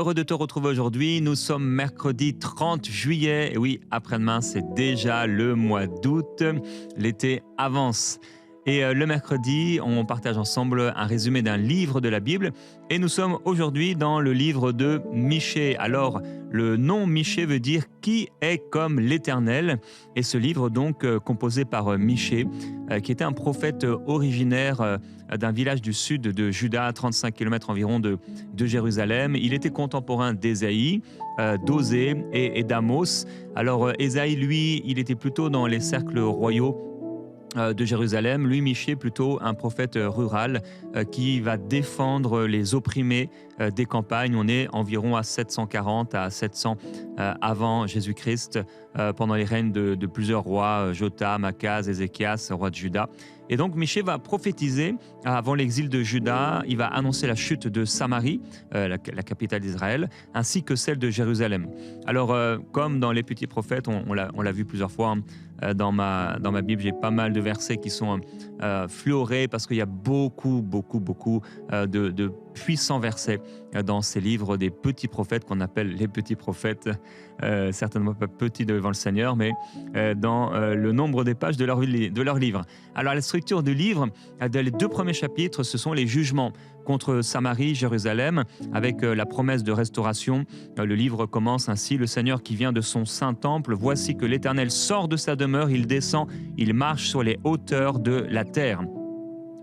Heureux de te retrouver aujourd'hui. Nous sommes mercredi 30 juillet. Et oui, après-demain, c'est déjà le mois d'août. L'été avance. Et le mercredi, on partage ensemble un résumé d'un livre de la Bible. Et nous sommes aujourd'hui dans le livre de Michée. Alors, le nom Michée veut dire qui est comme l'Éternel. Et ce livre, donc, composé par Michée, qui était un prophète originaire d'un village du sud de Juda, à 35 km environ de Jérusalem. Il était contemporain d'Ésaïe, d'Osée et d'Amos. Alors, Ésaïe, lui, il était plutôt dans les cercles royaux de Jérusalem. Lui, Michée, plutôt un prophète rural qui va défendre les opprimés des campagnes. On est environ à 740 à 700 avant Jésus-Christ, pendant les règnes de plusieurs rois, Jotham, Akaz, Ézéchias, roi de Juda. Et donc Michée va prophétiser avant l'exil de Juda. Il va annoncer la chute de Samarie, la capitale d'Israël, ainsi que celle de Jérusalem. Alors, comme dans les petits prophètes, on l'a vu plusieurs fois, dans ma Bible, j'ai pas mal de versets qui sont fluorés parce qu'il y a beaucoup de puissants versets dans ces livres des petits prophètes qu'on appelle les petits prophètes, certainement pas petits devant le Seigneur, mais dans le nombre des pages de leur livre. Alors la structure du livre, dans les 2 premiers chapitres, ce sont les jugements contre Samarie, Jérusalem, avec la promesse de restauration. Le livre commence ainsi: le Seigneur qui vient de son saint temple, voici que l'Éternel sort de sa demeure, il descend, il marche sur les hauteurs de la terre.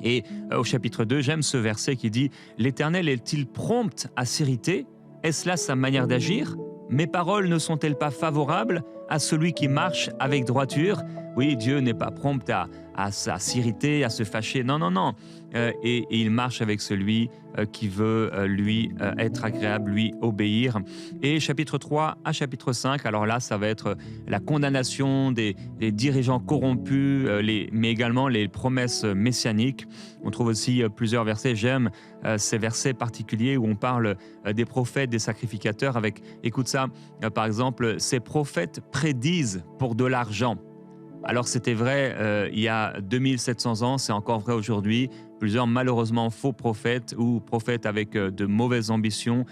Et au chapitre 2, j'aime ce verset qui dit: l'Éternel est-il prompt à s'irriter? Est-ce là sa manière d'agir? Mes paroles ne sont-elles pas favorables à celui qui marche avec droiture? Oui, Dieu n'est pas prompt à s'irriter, à se fâcher. Non, non, non. Et il marche avec celui qui veut lui être agréable, lui obéir. Et chapitre 3 à chapitre 5, alors là, ça va être la condamnation des dirigeants corrompus, mais également les promesses messianiques. On trouve aussi plusieurs versets. J'aime ces versets particuliers où on parle des prophètes, des sacrificateurs avec, écoute ça, par exemple, ces prophètes prédisent pour de l'argent. Alors c'était vrai il y a 2700 ans, c'est encore vrai aujourd'hui. Plusieurs malheureusement faux prophètes ou prophètes avec de mauvaises ambitions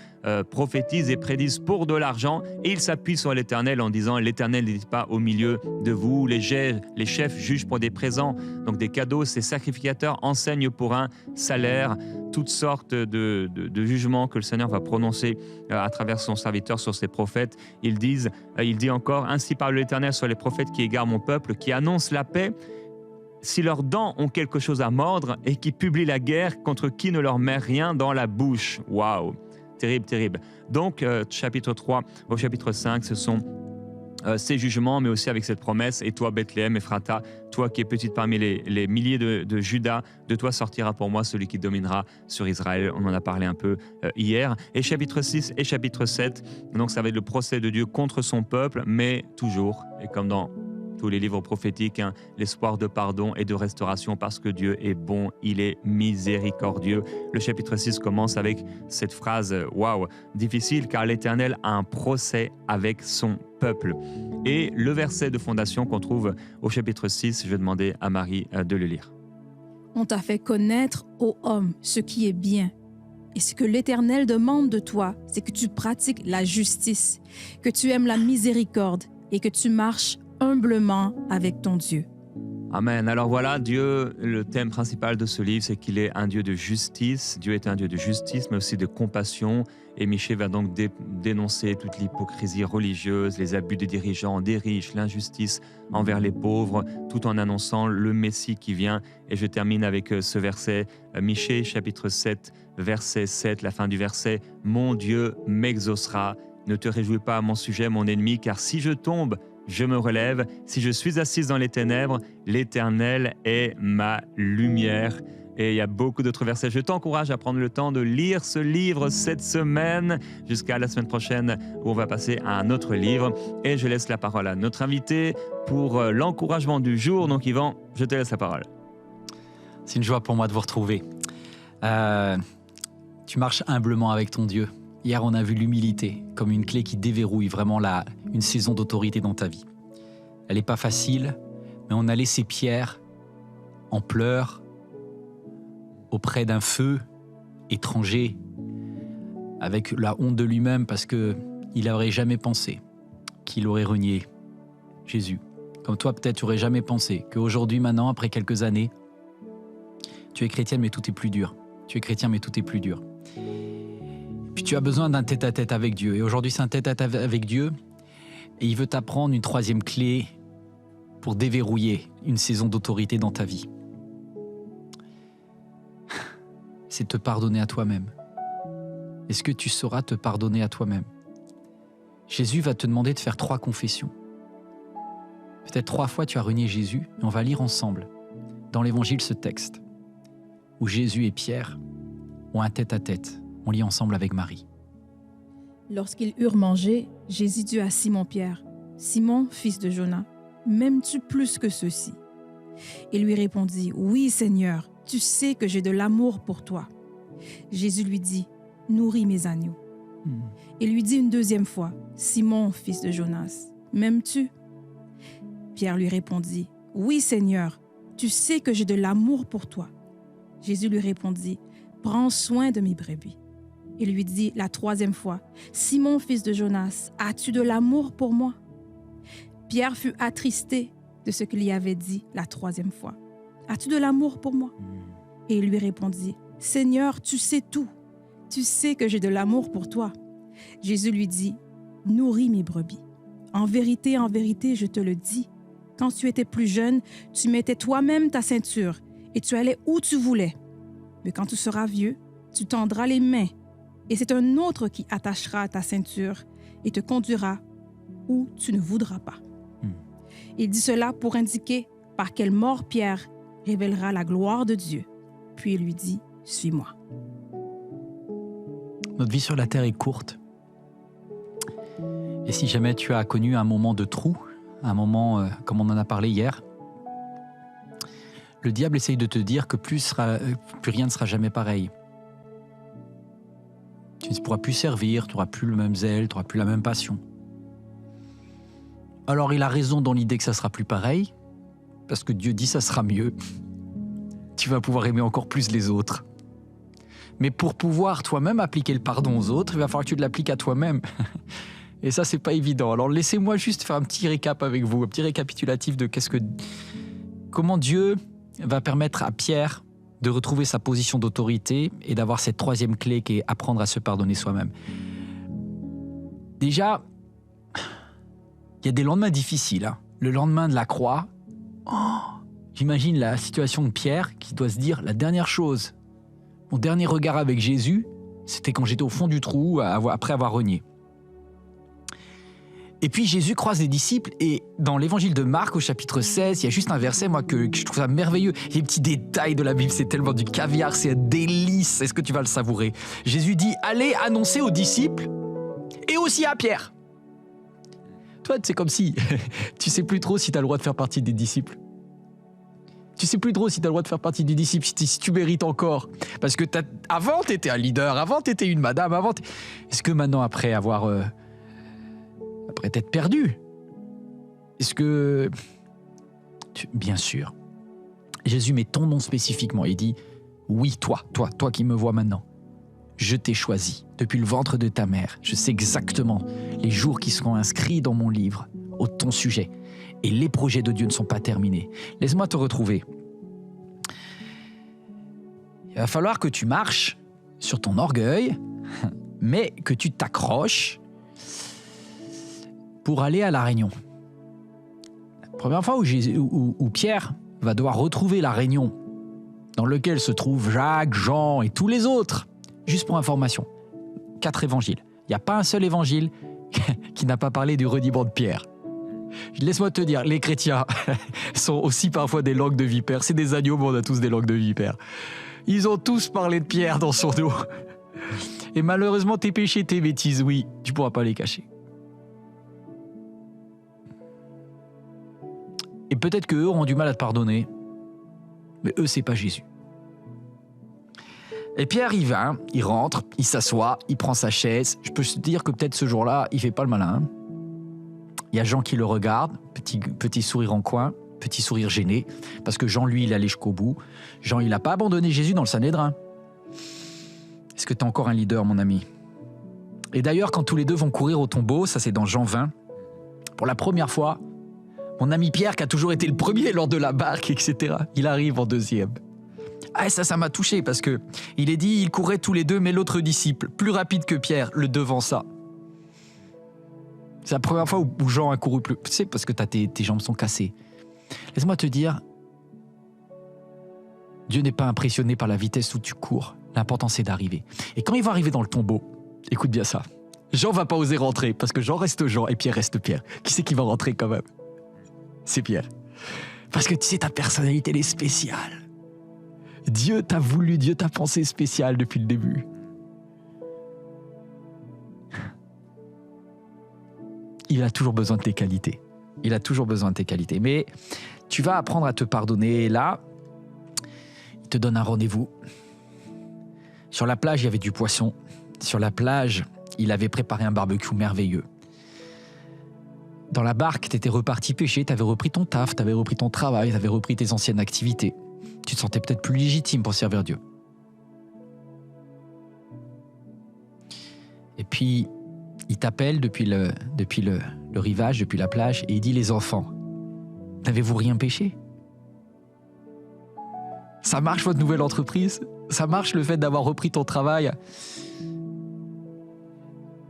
prophétisent et prédisent pour de l'argent, et ils s'appuient sur l'Éternel en disant: l'Éternel n'est pas au milieu de vous. Les chefs jugent pour des présents, donc des cadeaux. Ces sacrificateurs enseignent pour un salaire. Toutes sortes de jugements que le Seigneur va prononcer à travers son serviteur sur ses prophètes. Il dit encore: ainsi parle l'Éternel sur les prophètes qui égarent mon peuple, qui annoncent la paix, si leurs dents ont quelque chose à mordre, et qui publient la guerre contre qui ne leur met rien dans la bouche. Waouh, terrible, terrible. Donc, chapitre 3 au chapitre 5, ce sont ces jugements, mais aussi avec cette promesse: et toi, Bethléem, Ephrata, toi qui es petite parmi les milliers de Juda, de toi sortira pour moi celui qui dominera sur Israël. On en a parlé un peu hier. Et chapitre 6 et chapitre 7, donc ça va être le procès de Dieu contre son peuple, mais toujours, et comme dans tous les livres prophétiques, l'espoir de pardon et de restauration, parce que Dieu est bon, il est miséricordieux. Le chapitre 6 commence avec cette phrase, waouh, difficile, car l'Éternel a un procès avec son peuple. Et le verset de fondation qu'on trouve au chapitre 6, je vais demander à Marie de le lire. On t'a fait connaître, ô homme, ce qui est bien. Et ce que l'Éternel demande de toi, c'est que tu pratiques la justice, que tu aimes la miséricorde et que tu marches humblement avec ton Dieu. Amen. Alors voilà, Dieu, le thème principal de ce livre, c'est qu'il est un Dieu de justice. Dieu est un Dieu de justice, mais aussi de compassion. Et Michée va donc dénoncer toute l'hypocrisie religieuse, les abus des dirigeants, des riches, l'injustice envers les pauvres, tout en annonçant le Messie qui vient. Et je termine avec ce verset, Michée, chapitre 7, verset 7, la fin du verset: mon Dieu m'exaucera. Ne te réjouis pas à mon sujet, mon ennemi, car si je tombe, je me relève. Si je suis assise dans les ténèbres, l'Éternel est ma lumière. Et il y a beaucoup d'autres versets. Je t'encourage à prendre le temps de lire ce livre cette semaine, jusqu'à la semaine prochaine où on va passer à un autre livre. Et je laisse la parole à notre invité pour l'encouragement du jour. Donc Yvan, je te laisse la parole. C'est une joie pour moi de vous retrouver. Tu marches humblement avec ton Dieu. Hier, on a vu l'humilité comme une clé qui déverrouille vraiment une saison d'autorité dans ta vie. Elle n'est pas facile, mais on a laissé Pierre en pleurs auprès d'un feu étranger avec la honte de lui-même parce qu'il n'aurait jamais pensé qu'il aurait renié Jésus. Comme toi, peut-être, tu n'aurais jamais pensé qu'aujourd'hui, maintenant, après quelques années, tu es chrétienne, mais tout est plus dur. Tu es chrétien, mais tout est plus dur. Puis tu as besoin d'un tête-à-tête avec Dieu. Et aujourd'hui, c'est un tête-à-tête avec Dieu. Et il veut t'apprendre une troisième clé pour déverrouiller une saison d'autorité dans ta vie. C'est te pardonner à toi-même. Est-ce que tu sauras te pardonner à toi-même? Jésus va te demander de faire 3 confessions. Peut-être 3 fois tu as renié Jésus, et on va lire ensemble dans l'Évangile ce texte où Jésus et Pierre ont un tête-à-tête. On lit ensemble avec Marie. Lorsqu'ils eurent mangé, Jésus dit à Simon-Pierre, « Simon, fils de Jonas, m'aimes-tu plus que ceux-ci » Il lui répondit, « Oui, Seigneur, tu sais que j'ai de l'amour pour toi. » Jésus lui dit, « Nourris mes agneaux. » Il lui dit une deuxième fois, « Simon, fils de Jonas, m'aimes-tu » Pierre lui répondit, « Oui, Seigneur, tu sais que j'ai de l'amour pour toi. » Jésus lui répondit, « Prends soin de mes brebis. » Il lui dit la troisième fois, « Simon, fils de Jonas, as-tu de l'amour pour moi » Pierre fut attristé de ce qu'il y avait dit la troisième fois. « As-tu de l'amour pour moi » Et il lui répondit, « Seigneur, tu sais tout. Tu sais que j'ai de l'amour pour toi. » Jésus lui dit, « Nourris mes brebis. En vérité, je te le dis, quand tu étais plus jeune, tu mettais toi-même ta ceinture et tu allais où tu voulais. Mais quand tu seras vieux, tu tendras les mains et c'est un autre qui attachera ta ceinture et te conduira où tu ne voudras pas. » Il dit cela pour indiquer par quelle mort Pierre révélera la gloire de Dieu. Puis il lui dit, « Suis-moi. » Notre vie sur la terre est courte. Et si jamais tu as connu un moment de trou, un moment comme on en a parlé hier, le diable essaye de te dire que plus rien ne sera jamais pareil. Tu ne pourras plus servir, tu n'auras plus le même zèle, tu n'auras plus la même passion. Alors il a raison dans l'idée que ça sera plus pareil, parce que Dieu dit ça sera mieux. Tu vas pouvoir aimer encore plus les autres. Mais pour pouvoir toi-même appliquer le pardon aux autres, il va falloir que tu l'appliques à toi-même. Et ça, c'est pas évident. Alors laissez-moi juste faire un petit récap avec vous, un petit récapitulatif de comment Dieu va permettre à Pierre de retrouver sa position d'autorité et d'avoir cette troisième clé qui est apprendre à se pardonner soi-même. Déjà, il y a des lendemains difficiles. Hein. Le lendemain de la croix, j'imagine la situation de Pierre qui doit se dire la dernière chose, mon dernier regard avec Jésus, c'était quand j'étais au fond du trou après avoir renié. Et puis Jésus croise les disciples et dans l'évangile de Marc au chapitre 16, il y a juste un verset moi que je trouve ça merveilleux. Les petits détails de la Bible, c'est tellement du caviar, c'est un délice. Est-ce que tu vas le savourer? Jésus dit, allez annoncer aux disciples et aussi à Pierre. Toi, c'est comme si tu sais plus trop si tu as le droit de faire partie des disciples. Tu sais plus trop si tu as le droit de faire partie des disciples, si tu mérites encore. Parce que avant, tu étais un leader, avant, tu étais une madame, avant... Est-ce que maintenant, après t'être perdu, est-ce que... Bien sûr. Jésus met ton nom spécifiquement. Il dit, oui, toi qui me vois maintenant. Je t'ai choisi depuis le ventre de ta mère. Je sais exactement les jours qui seront inscrits dans mon livre au ton sujet. Et les projets de Dieu ne sont pas terminés. Laisse-moi te retrouver. Il va falloir que tu marches sur ton orgueil, mais que tu t'accroches pour aller à la réunion. La première fois où Pierre va devoir retrouver la réunion dans laquelle se trouvent Jacques, Jean et tous les autres, juste pour information, 4 évangiles. Il n'y a pas un seul évangile qui n'a pas parlé du reniement de Pierre. Laisse-moi te dire, les chrétiens sont aussi parfois des langues de vipères. C'est des agneaux, mais on a tous des langues de vipères. Ils ont tous parlé de Pierre dans son dos. Et malheureusement, tes péchés, tes bêtises, oui, tu ne pourras pas les cacher. Et peut-être qu'eux auront du mal à te pardonner, mais eux, c'est pas Jésus. Et Pierre, il va, il rentre, il s'assoit, il prend sa chaise. Je peux te dire que peut-être ce jour-là, il fait pas le malin. Il y a Jean qui le regarde, petit sourire en coin, petit sourire gêné, parce que Jean, lui, il allait jusqu'au bout. Jean, il n'a pas abandonné Jésus dans le Sanhédrin. Est-ce que tu es encore un leader, mon ami? Et d'ailleurs, quand tous les deux vont courir au tombeau, ça c'est dans Jean 20, pour la première fois, mon ami Pierre, qui a toujours été le premier lors de la barque, etc., il arrive en deuxième. Ah, ça m'a touché parce que il est dit, ils couraient tous les deux, mais l'autre disciple, plus rapide que Pierre, le devança. C'est la première fois où Jean a couru plus. Tu sais, parce que tes jambes sont cassées. Laisse-moi te dire, Dieu n'est pas impressionné par la vitesse où tu cours. L'important, c'est d'arriver. Et quand il va arriver dans le tombeau, écoute bien ça, Jean va pas oser rentrer parce que Jean reste Jean et Pierre reste Pierre. Qui c'est qui va rentrer quand même? C'est Pierre. Parce que tu sais, ta personnalité, elle est spéciale. Dieu t'a voulu, Dieu t'a pensé spécial depuis le début. Il a toujours besoin de tes qualités. Il a toujours besoin de tes qualités. Mais tu vas apprendre à te pardonner. Et là, il te donne un rendez-vous. Sur la plage, il y avait du poisson. Sur la plage, il avait préparé un barbecue merveilleux. Dans la barque, tu étais reparti pêcher, tu avais repris ton taf, tu avais repris ton travail, tu avais repris tes anciennes activités. Tu te sentais peut-être plus légitime pour servir Dieu. Et puis, il t'appelle depuis le rivage, depuis la plage, et il dit, les enfants, n'avez-vous rien pêché? Ça marche votre nouvelle entreprise? Ça marche le fait d'avoir repris ton travail?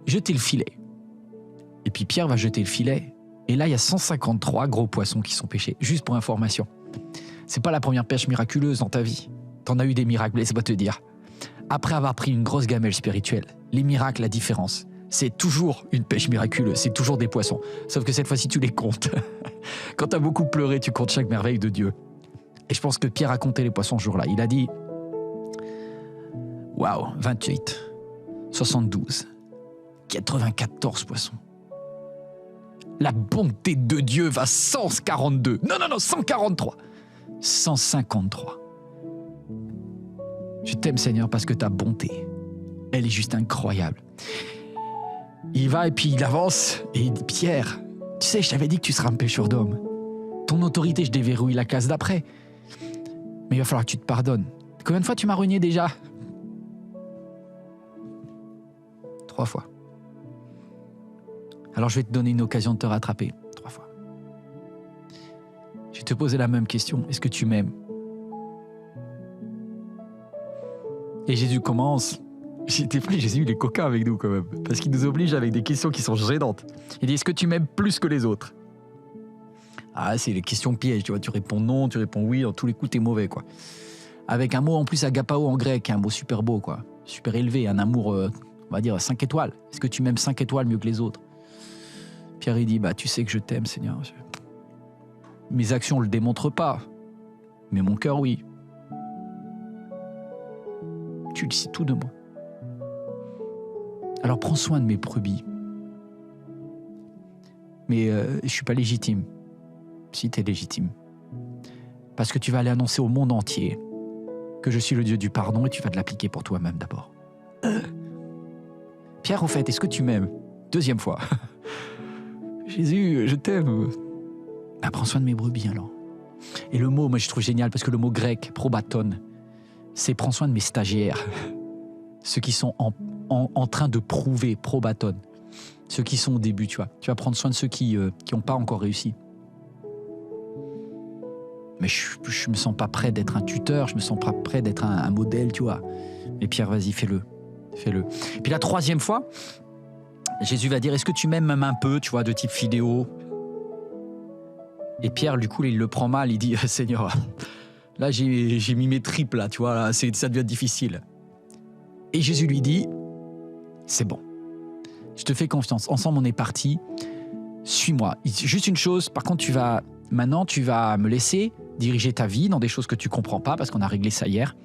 Jetez le filet. Et puis Pierre va jeter le filet. Et là, il y a 153 gros poissons qui sont pêchés. Juste pour information. C'est pas la première pêche miraculeuse dans ta vie. T'en as eu des miracles, laisse-moi te dire. Après avoir pris une grosse gamelle spirituelle, les miracles, la différence, c'est toujours une pêche miraculeuse, c'est toujours des poissons. Sauf que cette fois-ci, tu les comptes. Quand t'as beaucoup pleuré, tu comptes chaque merveille de Dieu. Et je pense que Pierre a compté les poissons ce jour-là. Il a dit, waouh, 28, 72, 94 poissons. La bonté de Dieu va 142. Non, 143. 153. Je t'aime, Seigneur, parce que ta bonté, elle est juste incroyable. Il va et puis il avance et il dit, Pierre, tu sais, je t'avais dit que tu seras un pêcheur d'hommes. Ton autorité, je déverrouille la case d'après. Mais il va falloir que tu te pardonnes. Combien de fois tu m'as renié déjà? 3 fois. Alors je vais te donner une occasion de te rattraper. 3 fois. Je vais te poser la même question. Est-ce que tu m'aimes? Et Jésus commence. J'étais prêt, Jésus, il est coquin avec nous quand même. Parce qu'il nous oblige avec des questions qui sont gênantes. Il dit, est-ce que tu m'aimes plus que les autres? Ah, c'est les questions pièges, tu vois. Tu réponds non, tu réponds oui. En tous les coups, t'es mauvais, quoi. Avec un mot en plus, agapao en grec, un mot super beau, quoi. Super élevé, un amour, on va dire, 5 étoiles. Est-ce que tu m'aimes 5 étoiles mieux que les autres? Pierre, il dit, tu sais que je t'aime, Seigneur. Mes actions ne le démontrent pas, mais mon cœur, oui. Tu le sais tout de moi. Alors prends soin de mes brebis. Mais je ne suis pas légitime. Si tu es légitime. Parce que tu vas aller annoncer au monde entier que je suis le Dieu du pardon et tu vas te l'appliquer pour toi-même d'abord. Pierre, au fait, est-ce que tu m'aimes? 2e fois. Jésus, je t'aime. Prends soin de mes brebis alors. Et le mot, moi je trouve génial parce que le mot grec, probaton, c'est prends soin de mes stagiaires. Ceux qui sont en train de prouver, probaton. Ceux qui sont au début, tu vois. Tu vas prendre soin de ceux qui n'ont pas encore réussi. Mais je me sens pas prêt d'être un tuteur, je me sens pas prêt d'être un modèle, tu vois. Mais Pierre, vas-y, fais-le. Fais-le. Puis la 3e fois, Jésus va dire, est-ce que tu m'aimes même un peu, tu vois, de type fidéo? Et Pierre, du coup, il le prend mal, il dit, Seigneur, là, j'ai mis mes tripes, là, tu vois, là, ça devient difficile. Et Jésus lui dit, c'est bon, je te fais confiance, ensemble on est parti, suis-moi. Juste une chose, par contre, maintenant, tu vas me laisser diriger ta vie dans des choses que tu comprends pas, parce qu'on a réglé ça hier.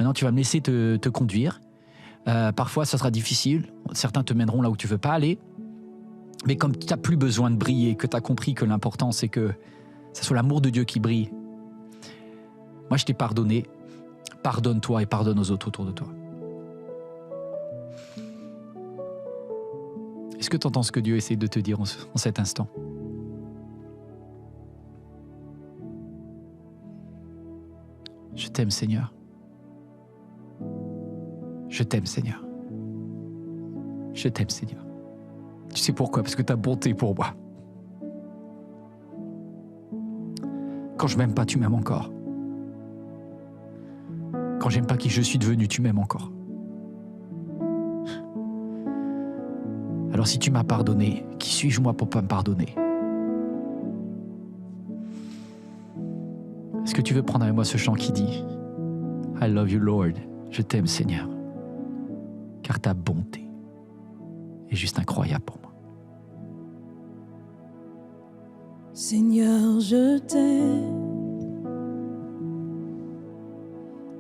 Maintenant, tu vas me laisser te conduire. Parfois, ça sera difficile. Certains te mèneront là où tu veux pas aller. Mais comme tu n'as plus besoin de briller, que tu as compris que l'important, c'est que ce soit l'amour de Dieu qui brille, moi, je t'ai pardonné. Pardonne-toi et pardonne aux autres autour de toi. Est-ce que tu entends ce que Dieu essaie de te dire en cet instant? Je t'aime, Seigneur. Je t'aime, Seigneur. Je t'aime, Seigneur. Tu sais pourquoi? Parce que ta bonté pour moi. Quand je m'aime pas, tu m'aimes encore. Quand j'aime pas qui je suis devenu, tu m'aimes encore. Alors si tu m'as pardonné, qui suis-je moi pour pas me pardonner? Est-ce que tu veux prendre avec moi ce chant qui dit I love you Lord, je t'aime Seigneur, car ta bonté est juste incroyable pour moi. Seigneur, je t'aime.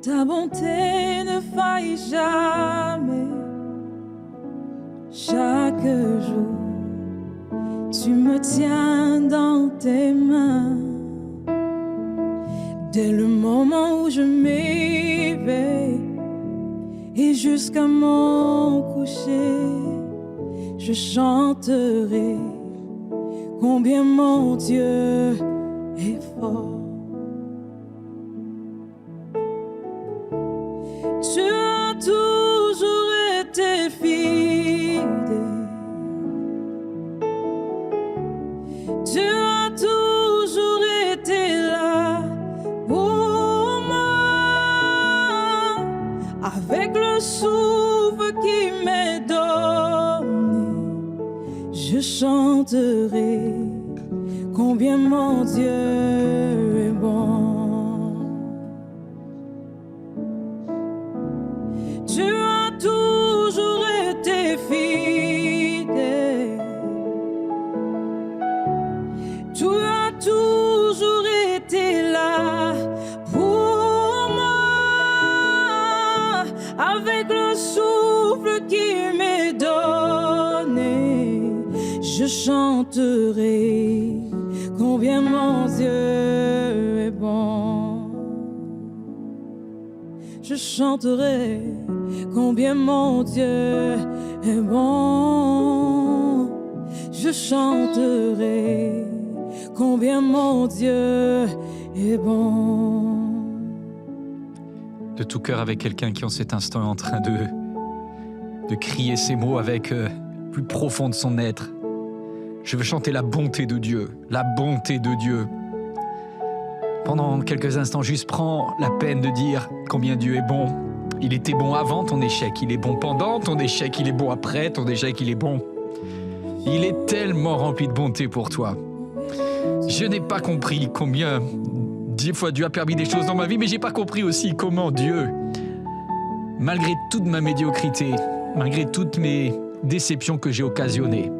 Ta bonté ne faillit jamais. Chaque jour, tu me tiens dans tes mains. Dès le moment où je m'éveille et jusqu'à mon coucher, je chanterai combien mon Dieu est fort. Tu as toujours été fidèle. Tu as toujours été là pour moi. Avec le souffle qui m'est donné, je chanterai combien mon Dieu est bon. Tu as toujours été fidèle. Tu as toujours été là pour moi. Avec le souffle qui m'est donné, je chanterai combien mon Dieu est bon. Je chanterai combien mon Dieu est bon. Je chanterai combien mon Dieu est bon. De tout cœur avec quelqu'un qui en cet instant est en train de crier ces mots avec plus profond de son être. Je veux chanter la bonté de Dieu, la bonté de Dieu. Pendant quelques instants, juste prends la peine de dire combien Dieu est bon. Il était bon avant ton échec, il est bon pendant ton échec, il est bon après ton échec, il est bon. Il est tellement rempli de bonté pour toi. Je n'ai pas compris combien 10 fois Dieu a permis des choses dans ma vie, mais j'ai pas compris aussi comment Dieu, malgré toute ma médiocrité, malgré toutes mes déceptions que j'ai occasionnées,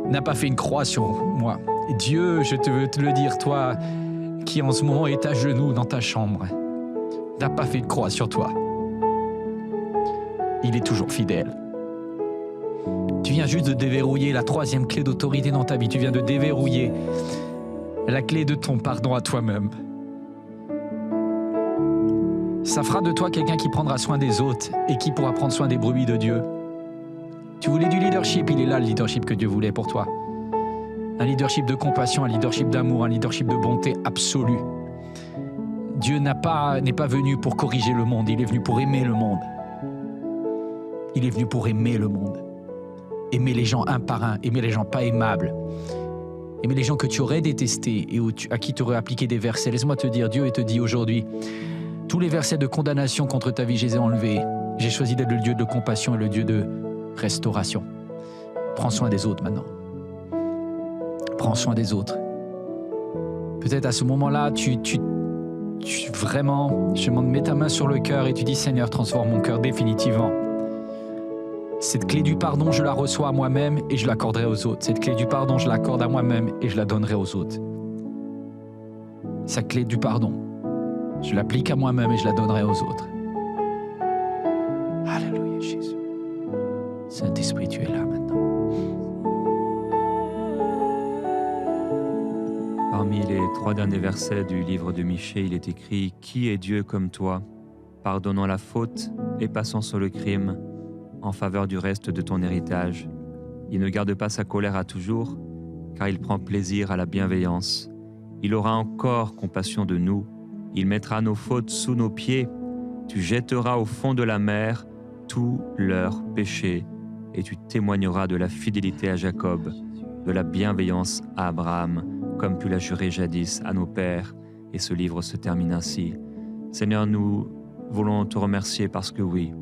n'a pas fait une croix sur moi. Et Dieu, je te veux te le dire, toi qui en ce moment est à genoux dans ta chambre, n'a pas fait de croix sur toi. Il est toujours fidèle. Tu viens juste de déverrouiller la 3e clé d'autorité dans ta vie. Tu viens de déverrouiller la clé de ton pardon à toi-même. Ça fera de toi quelqu'un qui prendra soin des autres et qui pourra prendre soin des brebis de Dieu. Tu voulais du leadership, il est là le leadership que Dieu voulait pour toi. Un leadership de compassion, un leadership d'amour, un leadership de bonté absolue. Dieu n'est pas venu pour corriger le monde, il est venu pour aimer le monde. Il est venu pour aimer le monde. Aimer les gens un par un, aimer les gens pas aimables. Aimer les gens que tu aurais détestés et à qui tu aurais appliqué des versets. Laisse-moi te dire, Dieu te dit aujourd'hui, tous les versets de condamnation contre ta vie, je les ai enlevés. J'ai choisi d'être le Dieu de compassion et le Dieu de restauration. Prends soin des autres maintenant. Prends soin des autres. Peut-être à ce moment-là, vraiment, je mets ta main sur le cœur et tu dis, Seigneur, transforme mon cœur définitivement. Cette clé du pardon, je la reçois à moi-même et je l'accorderai aux autres. Cette clé du pardon, je l'accorde à moi-même et je la donnerai aux autres. Cette clé du pardon, je l'applique à moi-même et je la donnerai aux autres. Alléluia, Jésus. Saint-Esprit, tu es là maintenant. Parmi les 3 derniers versets du livre de Michée, il est écrit « Qui est Dieu comme toi, pardonnant la faute et passant sur le crime, en faveur du reste de ton héritage. Il ne garde pas sa colère à toujours, car il prend plaisir à la bienveillance. Il aura encore compassion de nous. Il mettra nos fautes sous nos pieds. Tu jetteras au fond de la mer tous leurs péchés, et tu témoigneras de la fidélité à Jacob, de la bienveillance à Abraham, comme tu l'as juré jadis à nos pères. Et ce livre se termine ainsi. Seigneur, nous voulons te remercier parce que oui,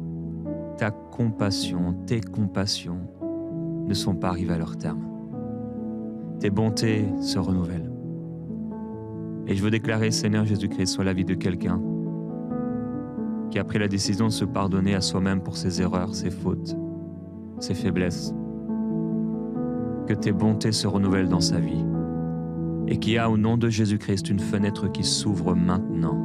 ta compassion, tes compassions ne sont pas arrivées à leur terme. Tes bontés se renouvellent. Et je veux déclarer, Seigneur Jésus-Christ, sur la vie de quelqu'un qui a pris la décision de se pardonner à soi-même pour ses erreurs, ses fautes, ses faiblesses. Que tes bontés se renouvellent dans sa vie et qu'il y a au nom de Jésus-Christ une fenêtre qui s'ouvre maintenant.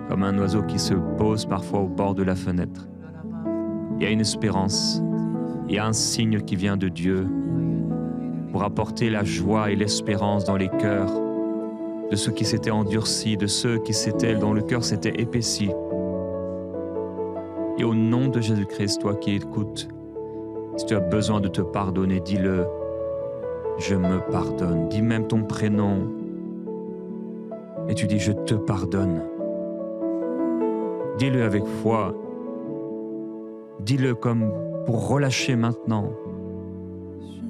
Comme un oiseau qui se pose parfois au bord de la fenêtre. Il y a une espérance, il y a un signe qui vient de Dieu pour apporter la joie et l'espérance dans les cœurs de ceux qui s'étaient endurcis, de ceux dont le cœur s'était épaissi. Et au nom de Jésus-Christ, toi qui écoutes, si tu as besoin de te pardonner, dis-le. Je me pardonne. Dis même ton prénom. Et tu dis, je te pardonne. Dis-le avec foi. Dis-le comme pour relâcher maintenant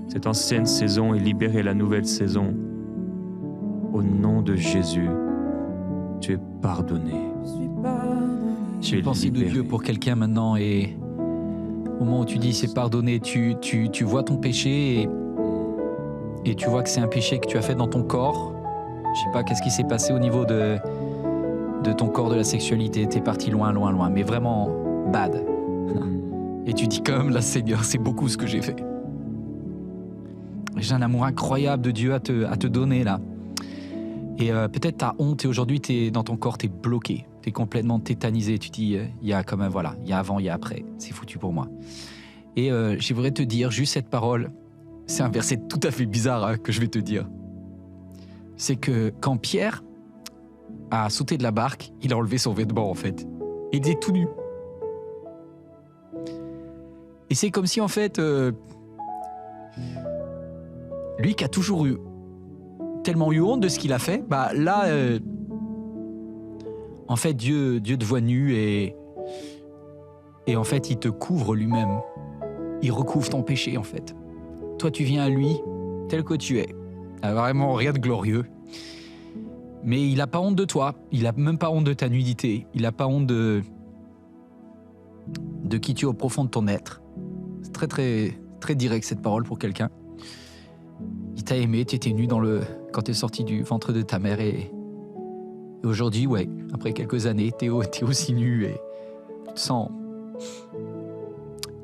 cette ancienne saison et libérer la nouvelle saison. Au nom de Jésus, tu es pardonné. J'ai une pensée de Dieu pour quelqu'un maintenant et au moment où tu dis c'est pardonné, tu vois ton péché et tu vois que c'est un péché que tu as fait dans ton corps. Je sais pas qu'est-ce qui s'est passé au niveau de ton corps, de la sexualité. T'es parti loin, loin, loin, mais vraiment bad. Et tu dis quand même, là Seigneur, c'est beaucoup ce que j'ai fait. J'ai un amour incroyable de Dieu à te donner là. Et peut-être t'as honte et aujourd'hui dans ton corps t'es bloqué, t'es complètement tétanisé. Tu dis, il y a quand même, voilà, il y a avant, il y a après. C'est foutu pour moi. Et j'aimerais te dire juste cette parole. C'est un verset tout à fait bizarre hein, que je vais te dire. C'est que quand Pierre a sauté de la barque, il a enlevé son vêtement en fait. Et il était tout nu. Et c'est comme si en fait, lui qui a toujours tellement eu honte de ce qu'il a fait, bah là, en fait Dieu te voit nu et en fait il te couvre lui-même. Il recouvre ton péché en fait. Toi tu viens à lui tel que tu es. Vraiment rien de glorieux. Mais il n'a pas honte de toi, il n'a même pas honte de ta nudité, il n'a pas honte de qui tu es au profond de ton être. C'est très très très direct cette parole pour quelqu'un. Il t'a aimé, tu étais nu quand tu es sorti du ventre de ta mère et aujourd'hui, ouais, après quelques années, tu es aussi nu et tu te sens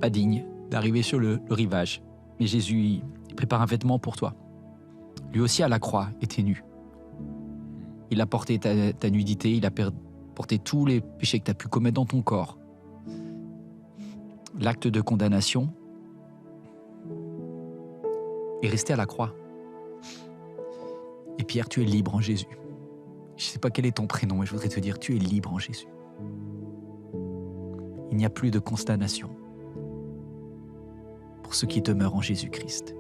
pas digne d'arriver sur le rivage. Mais Jésus, il prépare un vêtement pour toi. Lui aussi à la croix était nu. Il a porté ta nudité, il a porté tous les péchés que tu as pu commettre dans ton corps. L'acte de condamnation est resté à la croix. Et Pierre, tu es libre en Jésus. Je ne sais pas quel est ton prénom, mais je voudrais te dire, tu es libre en Jésus. Il n'y a plus de condamnation pour ceux qui demeurent en Jésus-Christ.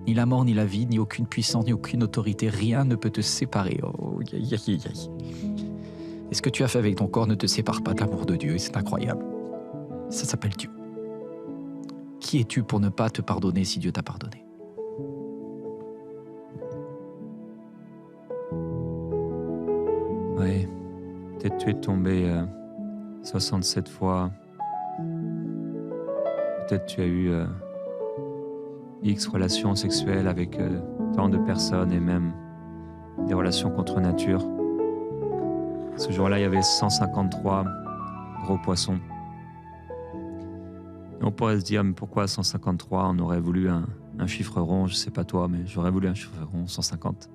Ni la mort, ni la vie, ni aucune puissance, ni aucune autorité, rien ne peut te séparer. Oh, aïe, aïe, aïe. Et ce que tu as fait avec ton corps ne te sépare pas de l'amour de Dieu, et c'est incroyable. Ça s'appelle Dieu. Qui es-tu pour ne pas te pardonner si Dieu t'a pardonné ? Oui, peut-être tu es tombé 67 fois. Peut-être tu as eu X relations sexuelles avec tant de personnes et même des relations contre nature. Ce jour-là, il y avait 153 gros poissons. Et on pourrait se dire, mais pourquoi 153 ? On aurait voulu un chiffre rond, je sais pas toi, mais j'aurais voulu un chiffre rond, 150.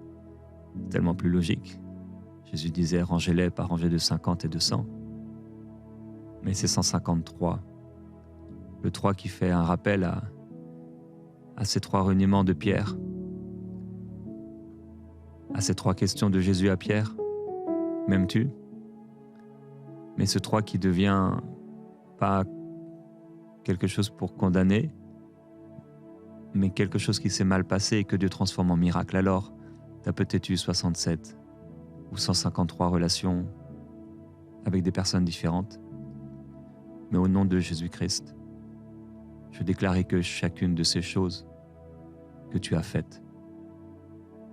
Tellement plus logique. Jésus disait, rangez-les par rangées de 50 et de 100. Mais c'est 153. Le 3 qui fait un rappel à ces 3 reniements de Pierre, à ces 3 questions de Jésus à Pierre. M'aimes-tu ? Mais ce 3 qui devient pas quelque chose pour condamner, mais quelque chose qui s'est mal passé et que Dieu transforme en miracle. Alors, tu as peut-être eu 67 ou 153 relations avec des personnes différentes. Mais au nom de Jésus-Christ, Je déclarais que chacune de ces choses que tu as faites,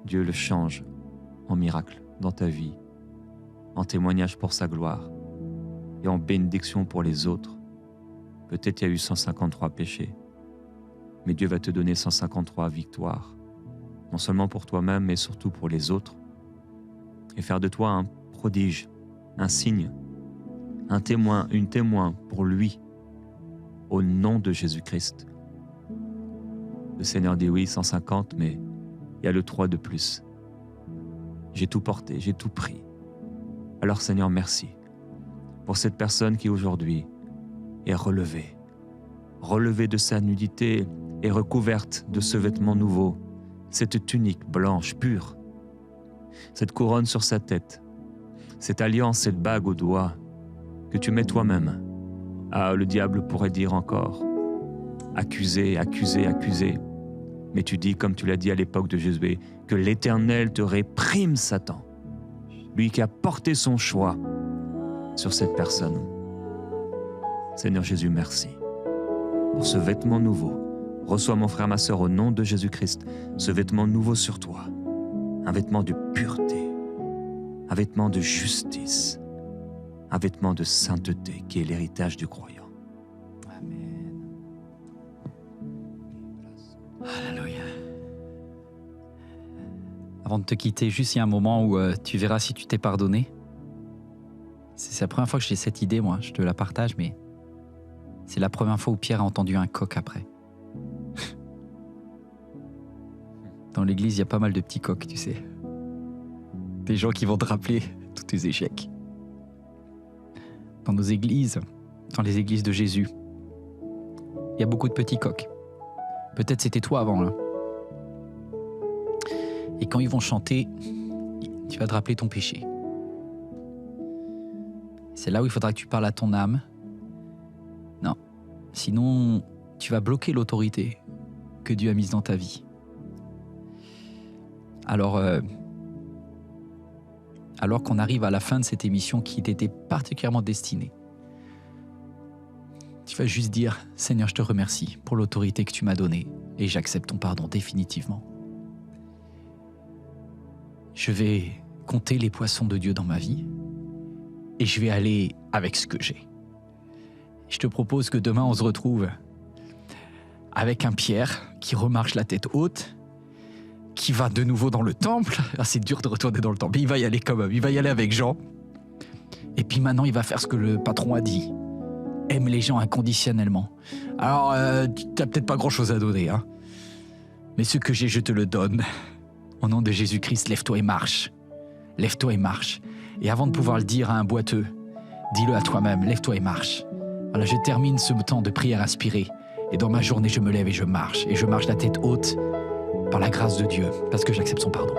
Dieu le change en miracle dans ta vie, en témoignage pour sa gloire et en bénédiction pour les autres. Peut-être il y a eu 153 péchés, mais Dieu va te donner 153 victoires, non seulement pour toi-même, mais surtout pour les autres, et faire de toi un prodige, un signe, un témoin, une témoin pour lui, au nom de Jésus-Christ. Le Seigneur dit oui, 150, mais il y a le 3 de plus. J'ai tout porté, j'ai tout pris. Alors Seigneur, merci pour cette personne qui aujourd'hui est relevée de sa nudité et recouverte de ce vêtement nouveau, cette tunique blanche, pure, cette couronne sur sa tête, cette alliance, cette bague au doigt que tu mets toi-même. Ah, le diable pourrait dire encore, accuser, accuser, accuser. Mais tu dis, comme tu l'as dit à l'époque de Josué, que l'Éternel te réprime Satan, lui qui a porté son choix sur cette personne. Seigneur Jésus, merci pour ce vêtement nouveau. Reçois mon frère, ma sœur, au nom de Jésus-Christ, ce vêtement nouveau sur toi, un vêtement de pureté, un vêtement de justice, un vêtement de sainteté qui est l'héritage du croyant. Amen. Alléluia. Avant de te quitter, juste il y a un moment où tu verras si tu t'es pardonné. C'est la première fois que j'ai cette idée, moi, je te la partage, mais c'est la première fois où Pierre a entendu un coq après. Dans l'église, il y a pas mal de petits coqs, tu sais. Des gens qui vont te rappeler tous tes échecs. Dans nos églises, dans les églises de Jésus, il y a beaucoup de petits coqs. Peut-être c'était toi avant, là. Et quand ils vont chanter, tu vas te rappeler ton péché. C'est là où il faudra que tu parles à ton âme. Non, sinon tu vas bloquer l'autorité que Dieu a mise dans ta vie. Alors qu'on arrive à la fin de cette émission qui t'était particulièrement destinée, tu vas juste dire « Seigneur, je te remercie pour l'autorité que tu m'as donnée et j'accepte ton pardon définitivement. Je vais compter les poissons de Dieu dans ma vie et je vais aller avec ce que j'ai. Je te propose que demain on se retrouve avec un Pierre qui remarche la tête haute, qui va de nouveau dans le temple. Ah, c'est dur de retourner dans le temple. Il va y aller quand même. Il va y aller avec Jean. Et puis maintenant, il va faire ce que le patron a dit. Aime les gens inconditionnellement. Alors, tu n'as peut-être pas grand-chose à donner, hein. Mais ce que j'ai, je te le donne. Au nom de Jésus-Christ, lève-toi et marche. Lève-toi et marche. Et avant de pouvoir le dire à un boiteux, dis-le à toi-même, lève-toi et marche. Voilà, je termine ce temps de prière inspirée. Et dans ma journée, je me lève et je marche. Et je marche la tête haute par la grâce de Dieu, parce que j'accepte son pardon.